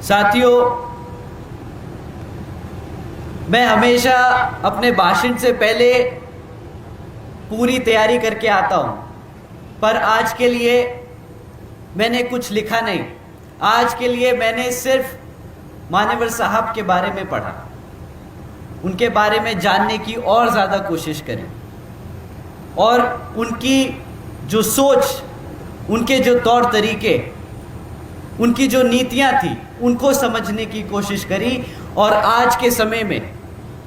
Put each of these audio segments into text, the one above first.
साथियों, मैं हमेशा अपने भाषण से पहले पूरी तैयारी करके आता हूं, पर आज के लिए मैंने कुछ लिखा नहीं। आज के लिए मैंने सिर्फ मान्यवर साहब के बारे में पढ़ा, उनके बारे में जानने की और ज़्यादा कोशिश करी और उनकी जो सोच, उनके जो तौर तरीके, उनकी जो नीतियां थी, उनको समझने की कोशिश करी और आज के समय में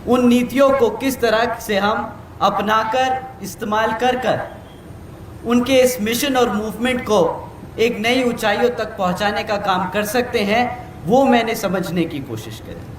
उन नीतियों को किस तरह से हम अपनाकर, इस्तेमाल कर उनके इस मिशन और मूवमेंट को एक नई ऊंचाइयों तक पहुंचाने का काम कर सकते हैं, वो मैंने समझने की कोशिश करी।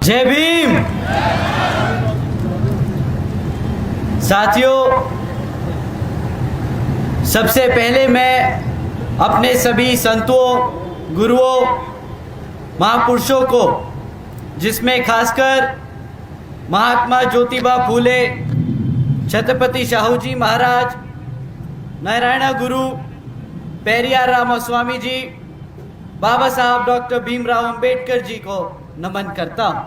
जय भीम। साथियों, सबसे पहले मैं अपने सभी संतों, गुरुओं, महापुरुषों को, जिसमें खासकर महात्मा ज्योतिबा फूले, छत्रपति शाहू जी महाराज, नारायण गुरु, पेरियार रामास्वामी जी, बाबा साहब डॉक्टर भीमराव अंबेडकर जी को नमन करता हूं।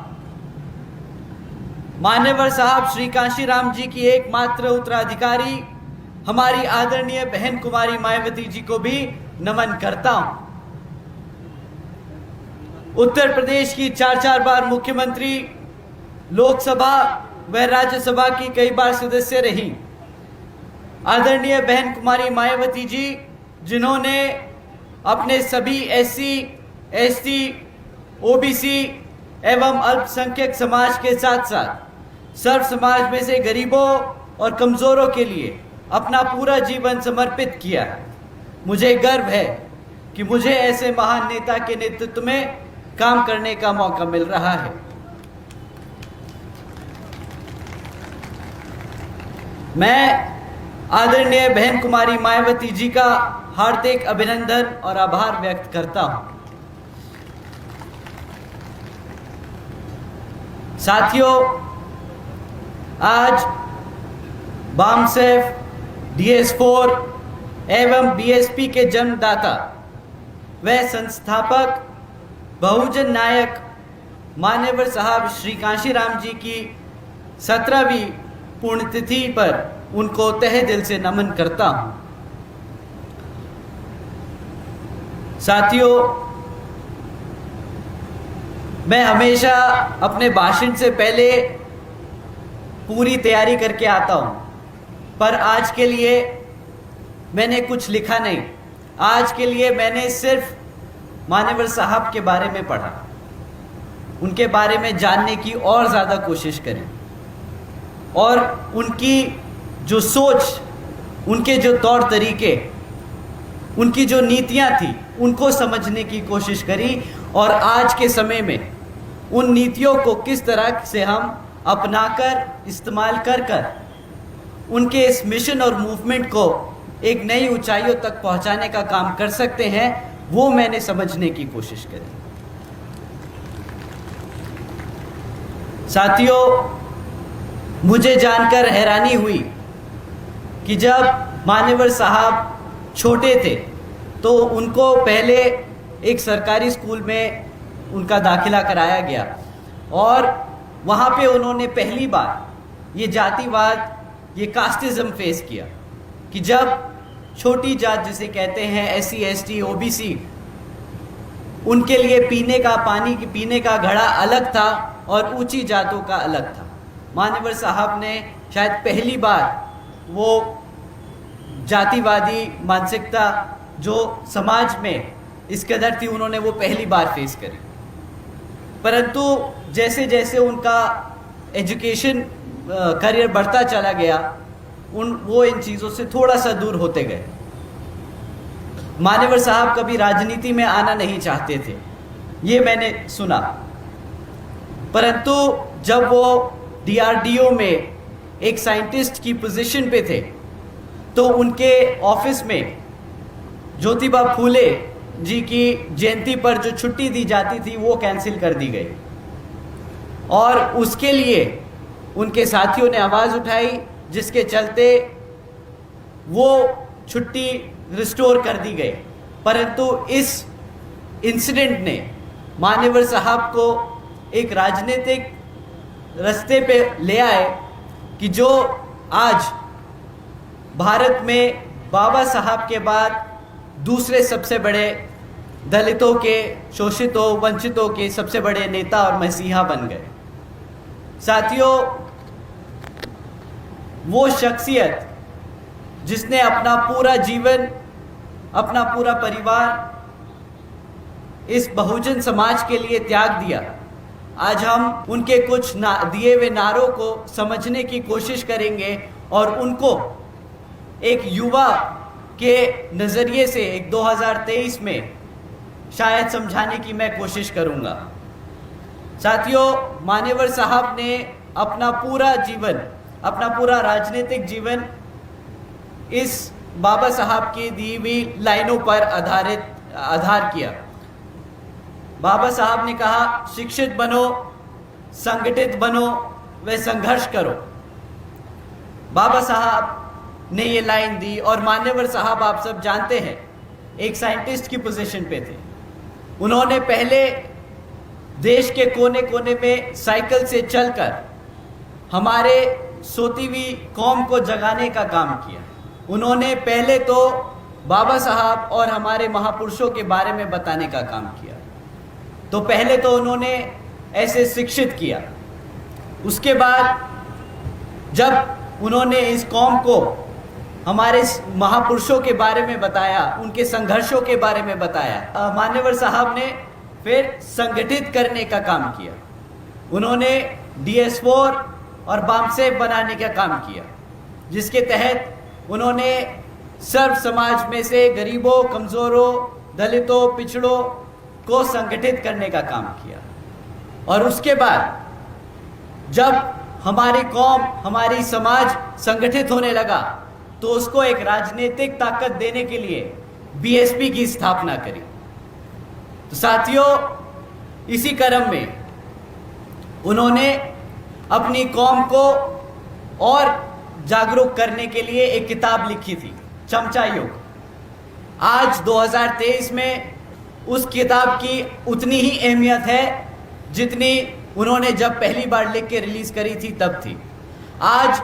मान्यवर साहब श्री कांशीराम जी की एकमात्र उत्तराधिकारी हमारी आदरणीय बहन कुमारी मायावती जी को भी नमन करता हूं। उत्तर प्रदेश की 4 बार मुख्यमंत्री, लोकसभा व राज्यसभा की कई बार सदस्य रही आदरणीय बहन कुमारी मायावती जी, जिन्होंने अपने सभी SC, ST, OBC एवं अल्पसंख्यक समाज के साथ साथ सर्व समाज में से गरीबों और कमज़ोरों के लिए अपना पूरा जीवन समर्पित किया है। मुझे गर्व है कि मुझे ऐसे महान नेता के नेतृत्व में काम करने का मौका मिल रहा है। मैं आदरणीय बहन कुमारी मायावती जी का हार्दिक अभिनंदन और आभार व्यक्त करता हूं। साथियों, आज बामसेफ, DS4 एवं BSP के जन्मदाता व संस्थापक, बहुजन नायक मान्यवर साहब श्री कांशीराम जी की 17वीं पुण्यतिथि पर उनको तहे दिल से नमन करता हूं। साथियों, मैं हमेशा अपने भाषण से पहले पूरी तैयारी करके आता हूं, पर आज के लिए मैंने कुछ लिखा नहीं। आज के लिए मैंने सिर्फ मान्यवर साहब के बारे में पढ़ा, उनके बारे में जानने की और ज़्यादा कोशिश करी और उनकी जो सोच, उनके जो तौर तरीके, उनकी जो नीतियां थी, उनको समझने की कोशिश करी और आज के समय में उन नीतियों को किस तरह से हम अपनाकर, इस्तेमाल कर उनके इस मिशन और मूवमेंट को एक नई ऊंचाइयों तक पहुंचाने का काम कर सकते हैं, वो मैंने समझने की कोशिश करी। साथियों, मुझे जानकर हैरानी हुई कि जब मान्यवर साहब छोटे थे तो उनको पहले एक सरकारी स्कूल में उनका दाखिला कराया गया और वहाँ पे उन्होंने पहली बार ये जातिवाद, ये कास्टिज्म फेस किया कि जब छोटी जात जिसे कहते हैं SC, ST, OBC, उनके लिए पीने का पानी, पीने का घड़ा अलग था और ऊंची जातों का अलग था। मान्यवर साहब ने शायद पहली बार वो जातिवादी मानसिकता जो समाज में इस कदर थी, उन्होंने वो पहली बार फेस करी। परंतु जैसे जैसे उनका एजुकेशन करियर बढ़ता चला गया, वो इन चीज़ों से थोड़ा सा दूर होते गए। मान्यवर साहब कभी राजनीति में आना नहीं चाहते थे, ये मैंने सुना। परंतु जब वो DRDO में एक साइंटिस्ट की पोजीशन पे थे, तो उनके ऑफिस में ज्योतिबा फूले जी की जयंती पर जो छुट्टी दी जाती थी वो कैंसिल कर दी गई, और उसके लिए उनके साथियों ने आवाज़ उठाई, जिसके चलते वो छुट्टी रिस्टोर कर दी गई। परंतु इस इंसिडेंट ने मान्यवर साहब को एक राजनीतिक रास्ते पे ले आए कि जो आज भारत में बाबा साहब के बाद दूसरे सबसे बड़े दलितों के, शोषितों, वंचितों के सबसे बड़े नेता और मसीहा बन गए। साथियों, वो शख्सियत जिसने अपना पूरा जीवन, अपना पूरा परिवार इस बहुजन समाज के लिए त्याग दिया, आज हम उनके कुछ दिए हुए नारों को समझने की कोशिश करेंगे और उनको एक युवा के नज़रिए से एक 2023 में शायद समझाने की मैं कोशिश करूंगा। साथियों, मान्यवर साहब ने अपना पूरा जीवन, अपना पूरा राजनीतिक जीवन इस बाबा साहब की दी हुई लाइनों पर आधार किया। बाबा साहब ने कहा, शिक्षित बनो, संगठित बनो व संघर्ष करो। बाबा साहब ने ये लाइन दी, और मान्यवर साहब आप सब जानते हैं एक साइंटिस्ट की पोजीशन पे थे। उन्होंने पहले देश के कोने कोने में साइकिल से चलकर हमारे सोती हुई कौम को जगाने का काम किया। उन्होंने पहले तो बाबा साहब और हमारे महापुरुषों के बारे में बताने का काम किया। तो पहले तो उन्होंने ऐसे शिक्षित किया, उसके बाद जब उन्होंने इस कौम को हमारे महापुरुषों के बारे में बताया, उनके संघर्षों के बारे में बताया, मान्यवर साहब ने फिर संगठित करने का काम किया। उन्होंने DS4 और बामसेब बनाने का काम किया, जिसके तहत उन्होंने सर्व समाज में से गरीबों, कमज़ोरों, दलितों, पिछड़ों को संगठित करने का काम किया। और उसके बाद जब हमारी कौम, हमारी समाज संगठित होने लगा, तो उसको एक राजनीतिक ताकत देने के लिए BSP की स्थापना करी। तो साथियों, इसी क्रम में उन्होंने अपनी कौम को और जागरूक करने के लिए एक किताब लिखी थी, चमचा युग। आज 2023 में उस किताब की उतनी ही अहमियत है जितनी उन्होंने जब पहली बार लिख के रिलीज करी थी तब थी। आज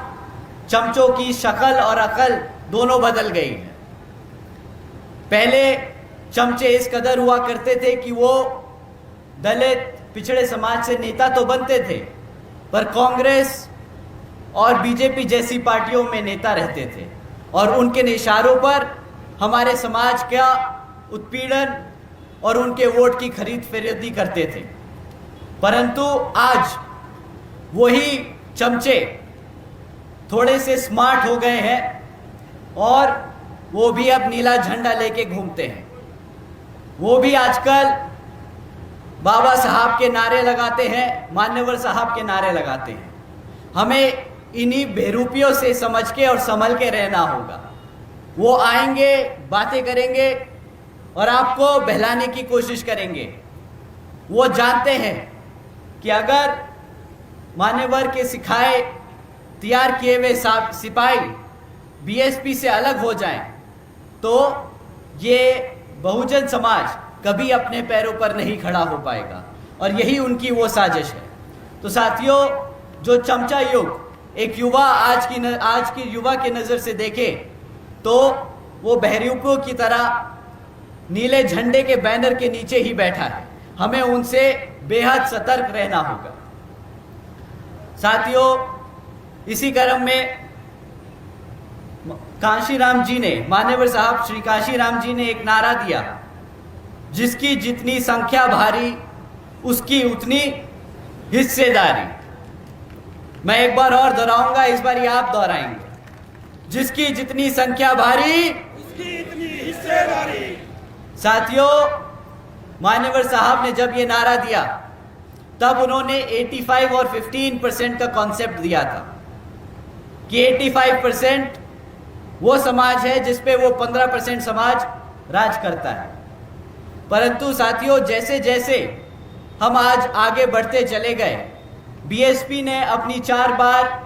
चमचों की शक्ल और अकल दोनों बदल गई है। पहले चमचे इस कदर हुआ करते थे कि वो दलित, पिछड़े समाज से नेता तो बनते थे, पर कांग्रेस और बीजेपी जैसी पार्टियों में नेता रहते थे, और उनके इशारों पर हमारे समाज का उत्पीड़न और उनके वोट की खरीद फरोख्ती करते थे। परंतु आज वही चमचे थोड़े से स्मार्ट हो गए हैं, और वो भी अब नीला झंडा लेके घूमते हैं। वो भी आजकल बाबा साहब के नारे लगाते हैं, मान्यवर साहब के नारे लगाते हैं। हमें इन्हीं बेरूपियों से समझ के और संभल के रहना होगा। वो आएंगे, बातें करेंगे और आपको बहलाने की कोशिश करेंगे। वो जानते हैं कि अगर मान्यवर के सिखाए तैयार किए हुए सिपाही BSP से अलग हो जाएं, तो ये बहुजन समाज कभी अपने पैरों पर नहीं खड़ा हो पाएगा, और यही उनकी वो साजिश है। तो साथियों, जो चमचा युग एक युवा आज की युवा के नज़र से देखे, तो वो बहरूपियों की तरह नीले झंडे के बैनर के नीचे ही बैठा है। हमें उनसे बेहद सतर्क रहना होगा। साथियों, इसी क्रम में काशीराम जी ने, मान्यवर साहब श्री काशीराम जी ने एक नारा दिया, जिसकी जितनी संख्या भारी उसकी उतनी हिस्सेदारी। मैं एक बार और दोहराऊंगा, इस बार ये आप दोहराएंगे, जिसकी जितनी संख्या भारी उसकी इतनी हिस्सेदारी। साथियों, मान्यवर साहब ने जब ये नारा दिया तब उन्होंने 85 और 15% का कॉन्सेप्ट दिया था कि 85% वो समाज है जिस पे वो 15% समाज राज करता है। परंतु साथियों, जैसे जैसे हम आज आगे बढ़ते चले गए, बीएसपी ने अपनी 4 बार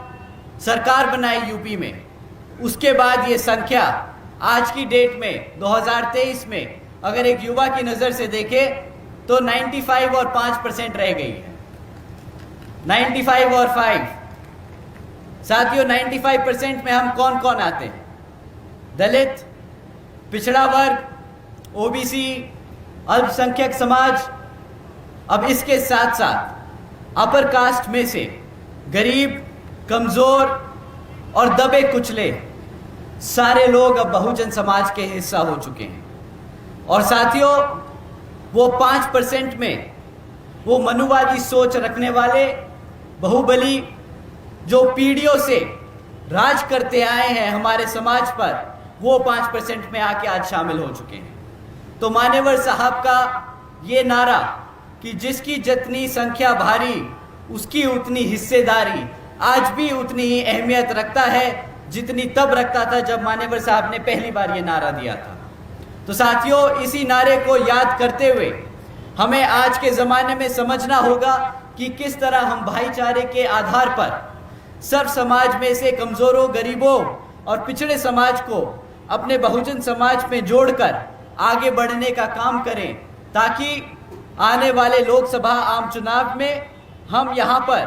सरकार बनाई यूपी में, उसके बाद ये संख्या आज की डेट में 2023 में अगर एक युवा की नज़र से देखे तो 95 और 5% रह गई है। 95 और 5। साथियों, 95% में हम कौन कौन आते हैं? दलित, पिछड़ा वर्ग, ओबीसी, अल्पसंख्यक समाज। अब इसके साथ साथ अपर कास्ट में से गरीब, कमज़ोर और दबे कुचले सारे लोग अब बहुजन समाज के हिस्सा हो चुके हैं। और साथियों, वो 5% में वो मनुवादी सोच रखने वाले बाहुबली जो पीढ़ियों से राज करते आए हैं हमारे समाज पर, वो 5% में आके आज शामिल हो चुके हैं। तो मान्यवर साहब का ये नारा कि जिसकी जितनी संख्या भारी उसकी उतनी हिस्सेदारी आज भी उतनी ही अहमियत रखता है जितनी तब रखता था जब मान्यवर साहब ने पहली बार ये नारा दिया था। तो साथियों, इसी नारे को याद करते हुए हमें आज के ज़माने में समझना होगा कि किस तरह हम भाईचारे के आधार पर सर्व समाज में से कमज़ोरों, गरीबों और पिछड़े समाज को अपने बहुजन समाज में जोड़कर आगे बढ़ने का काम करें, ताकि आने वाले लोकसभा आम चुनाव में हम यहाँ पर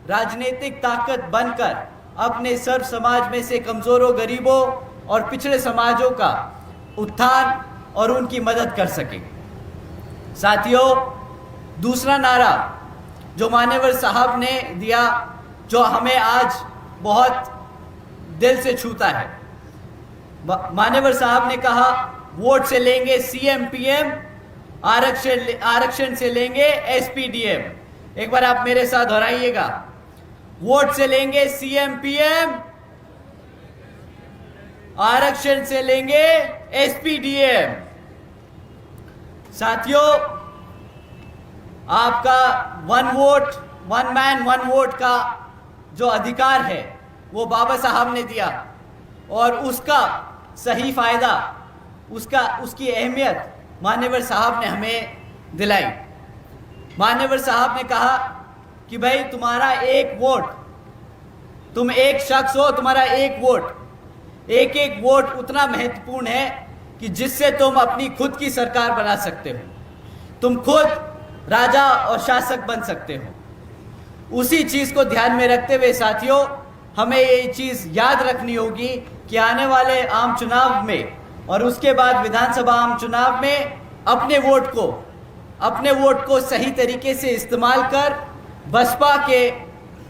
राजनीतिक ताकत बनकर अपने सर्व समाज में से कमज़ोरों, गरीबों और पिछड़े समाजों का उत्थान और उनकी मदद कर सकें। साथियों, दूसरा नारा जो मान्यवर साहब ने दिया, जो हमें आज बहुत दिल से छूता है, मान्यवर साहब ने कहा, वोट से लेंगे सीएम पीएम, आरक्षण से लेंगे एसपी डीएम। एक बार आप मेरे साथ दोहराइएगा, वोट से लेंगे सीएम पीएम, आरक्षण से लेंगे एसपी डीएम। साथियों, आपका 1 वोट 1 मैन 1 वोट का जो अधिकार है वो बाबा साहब ने दिया, और उसका सही फायदा, उसकी अहमियत मान्यवर साहब ने हमें दिलाई। मान्यवर साहब ने कहा कि भाई, तुम्हारा 1 वोट, तुम एक शख्स हो, तुम्हारा 1 वोट, एक वोट उतना महत्वपूर्ण है कि जिससे तुम अपनी खुद की सरकार बना सकते हो, तुम खुद राजा और शासक बन सकते हो। उसी चीज़ को ध्यान में रखते हुए साथियों, हमें ये चीज़ याद रखनी होगी कि आने वाले आम चुनाव में और उसके बाद विधानसभा आम चुनाव में अपने वोट को सही तरीके से इस्तेमाल कर बसपा के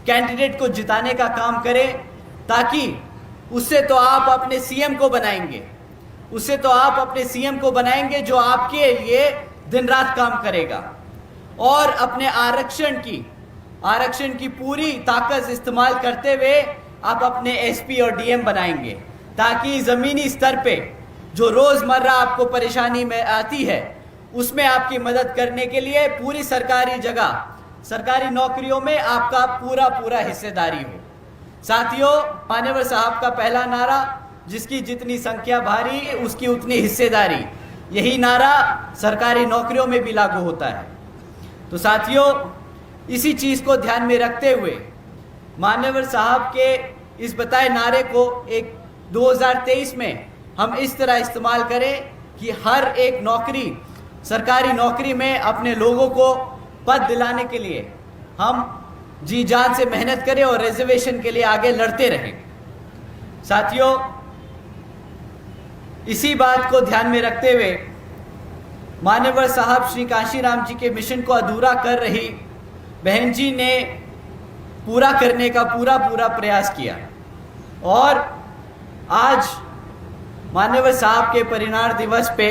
कैंडिडेट को जिताने का काम करें, ताकि उससे तो आप अपने सीएम को बनाएंगे, जो आपके लिए दिन रात काम करेगा, और अपने आरक्षण की पूरी ताकत इस्तेमाल करते हुए आप अपने एसपी और डीएम बनाएंगे, ताकि ज़मीनी स्तर पे जो रोज़मर्रा आपको परेशानी में आती है उसमें आपकी मदद करने के लिए पूरी सरकारी नौकरियों में आपका पूरा हिस्सेदारी हो। साथियों, मान्यवर साहब का पहला नारा, जिसकी जितनी संख्या भारी उसकी उतनी हिस्सेदारी, यही नारा सरकारी नौकरियों में भी लागू होता है। तो साथियों, इसी चीज़ को ध्यान में रखते हुए मान्यवर साहब के इस बताए नारे को 2023 में हम इस तरह इस्तेमाल करें कि हर एक सरकारी नौकरी में अपने लोगों को पद दिलाने के लिए हम जी जान से मेहनत करें और रिजर्वेशन के लिए आगे लड़ते रहें। साथियों, इसी बात को ध्यान में रखते हुए मान्यवर साहब श्री काशीराम जी के मिशन को अधूरा कर रही बहन जी ने पूरा करने का पूरा प्रयास किया। और आज मान्यवर साहब के परिनिर्वाण दिवस पे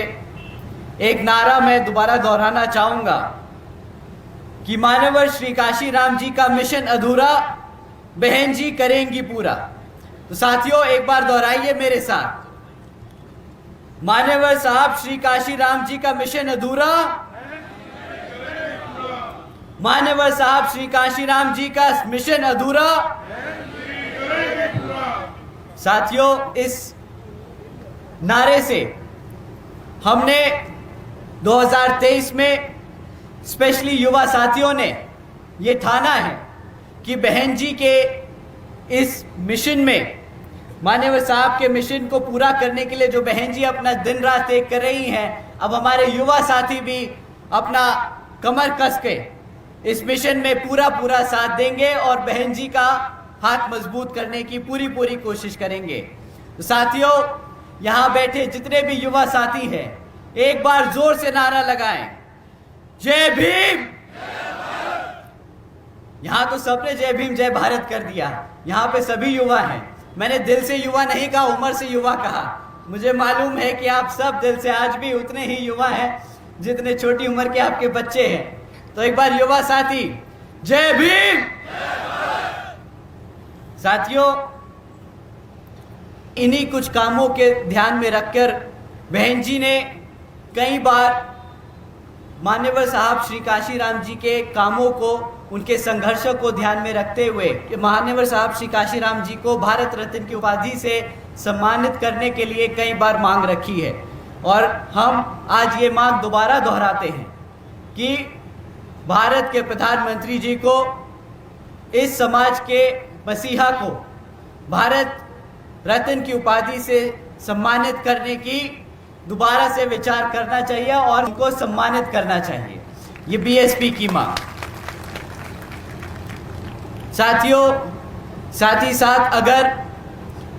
एक नारा मैं दोबारा दोहराना चाहूँगा कि मान्यवर श्री काशीराम जी का मिशन अधूरा, बहन जी करेंगी पूरा। तो साथियों एक बार दोहराइए मेरे साथ, मान्यवर साहब श्री काशीराम जी का मिशन अधूरा, मान्यवर साहब श्री काशीराम जी का मिशन अधूरा। साथियों इस नारे से हमने 2023 में स्पेशली युवा साथियों ने ये ठाना है कि बहन जी के इस मिशन में, मान्यवर साहब के मिशन को पूरा करने के लिए जो बहन जी अपना दिन रात एक कर रही हैं, अब हमारे युवा साथी भी अपना कमर कस के इस मिशन में पूरा साथ देंगे और बहन जी का हाथ मजबूत करने की पूरी कोशिश करेंगे। तो साथियों यहाँ बैठे जितने भी युवा साथी हैं, एक बार जोर से नारा लगाएं, जय भीम। यहाँ तो सबने जय भीम जय भारत कर दिया, यहाँ पे सभी युवा हैं। मैंने दिल से युवा नहीं कहा, उम्र से युवा कहा। मुझे मालूम है कि आप सब दिल से आज भी उतने ही युवा हैं जितने छोटी उम्र के आपके बच्चे हैं। तो एक बार युवा साथी जय भीम। साथियों इन्हीं कुछ कामों के ध्यान में रखकर बहन जी ने कई बार मान्यवर साहब श्री काशीराम जी के कामों को, उनके संघर्ष को ध्यान में रखते हुए कि मान्यवर साहब श्री काशीराम जी को भारत रत्न की उपाधि से सम्मानित करने के लिए कई बार मांग रखी है। और हम आज ये मांग दोबारा दोहराते हैं कि भारत के प्रधानमंत्री जी को, इस समाज के मसीहा को भारत रत्न की उपाधि से सम्मानित करने की दोबारा से विचार करना चाहिए और उनको सम्मानित करना चाहिए। ये बीएसपी की मांग। साथियों साथ ही साथ अगर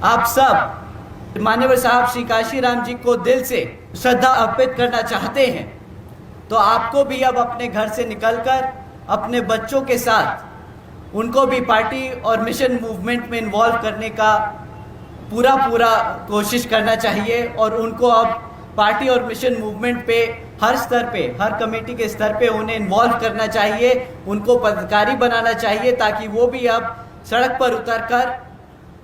आप सब मान्यवर साहब श्री काशीराम जी को दिल से श्रद्धा अर्पित करना चाहते हैं तो आपको भी अब अपने घर से निकलकर अपने बच्चों के साथ उनको भी पार्टी और मिशन मूवमेंट में इन्वॉल्व करने का पूरा कोशिश करना चाहिए और उनको अब पार्टी और मिशन मूवमेंट पे हर स्तर पे, हर कमेटी के स्तर पे उन्हें इन्वॉल्व करना चाहिए, उनको पदाधिकारी बनाना चाहिए ताकि वो भी अब सड़क पर उतरकर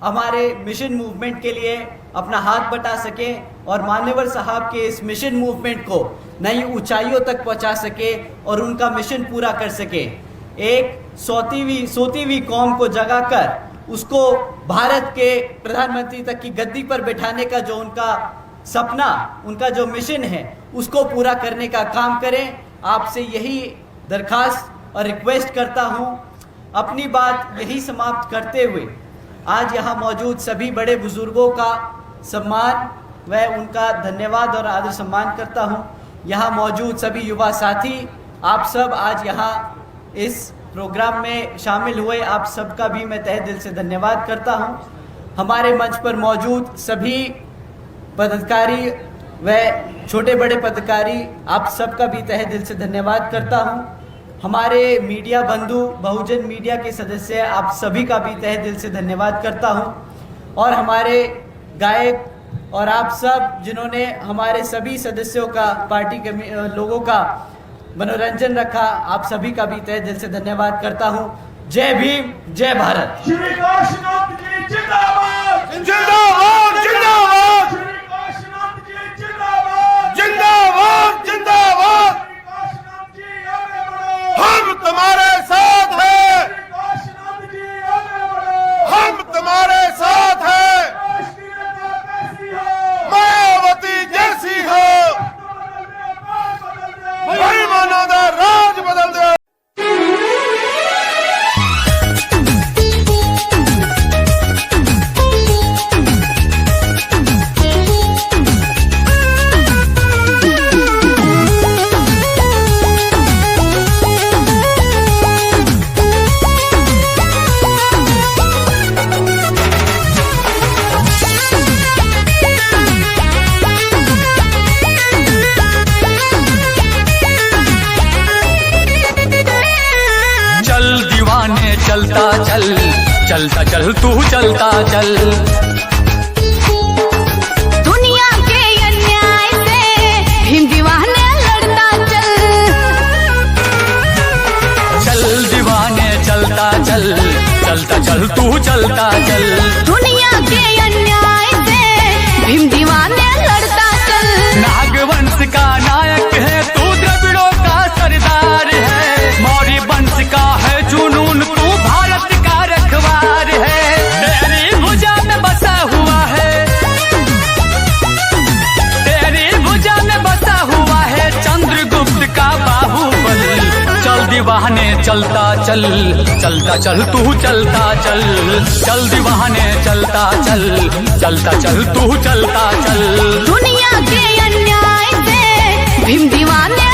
हमारे मिशन मूवमेंट के लिए अपना हाथ बटा सकें और मान्यवर साहब के इस मिशन मूवमेंट को नई ऊंचाइयों तक पहुंचा सके और उनका मिशन पूरा कर सके। एक सोती हुई कौम को जगाकर उसको भारत के प्रधानमंत्री तक की गद्दी पर बिठाने का जो उनका सपना, उनका जो मिशन है, उसको पूरा करने का काम करें। आपसे यही दरखास्त और रिक्वेस्ट करता हूं। अपनी बात यही समाप्त करते हुए आज यहाँ मौजूद सभी बड़े बुजुर्गों का सम्मान व उनका धन्यवाद और आदर सम्मान करता हूँ। यहाँ मौजूद सभी युवा साथी, आप सब आज यहाँ इस प्रोग्राम में शामिल हुए, आप सबका भी मैं तहे दिल से धन्यवाद करता हूँ। हमारे मंच पर मौजूद सभी पदाधिकारी व छोटे बड़े पदाधिकारी, आप सबका भी तहे दिल से धन्यवाद करता हूँ। हमारे मीडिया बंधु, बहुजन मीडिया के सदस्य, आप सभी का भी तहे दिल से धन्यवाद करता हूँ। और हमारे गायक और आप सब जिन्होंने हमारे सभी सदस्यों का, पार्टी के लोगों का मनोरंजन रखा, आप सभी का भी तहे दिल से धन्यवाद करता हूँ। जय भीम, जय भारत। श्री काशीनाथ जी जिंदाबाद। जिंदाबाद जिंदाबाद श्री काशीनाथ जी जिंदाबाद। जिंदाबाद जिंदाबाद। श्री काशीनाथ जी आगे बढ़ो। हम तुम्हारे साथ हैं। श्री काशीनाथ जी आगे बढ़ो। हम तुम्हारे साथ हैं। राष्ट्रीयता कैसी हो? मायावती जैसी हो। बदल दे, बात बदल दे। बेईमानों का राज बदल दो। चलता चल तू चलता चल। दुनिया के अन्याय से भीम दीवाने लड़ता चल। चल दीवाने चलता चल, चलता चल तू चलता चल। दुनिया के अन्याय से भीम दीवाने लड़ता चल। नागवंश का नायक है तू, द्रविड़ों का सरदार है। मौर्य वंश का है जुनून, तू भारत का रखवार है। तेरी भुजा में बसा हुआ है, तेरी भुजा में बसा हुआ है चंद्रगुप्त का बाहुबल। चल दीवाने चलता चल, चलता चल तू चलता चल। चल दीवाने चलता चल, चलता चल तू चलता चल। दुनिया के अन्याय से भीम दीवाने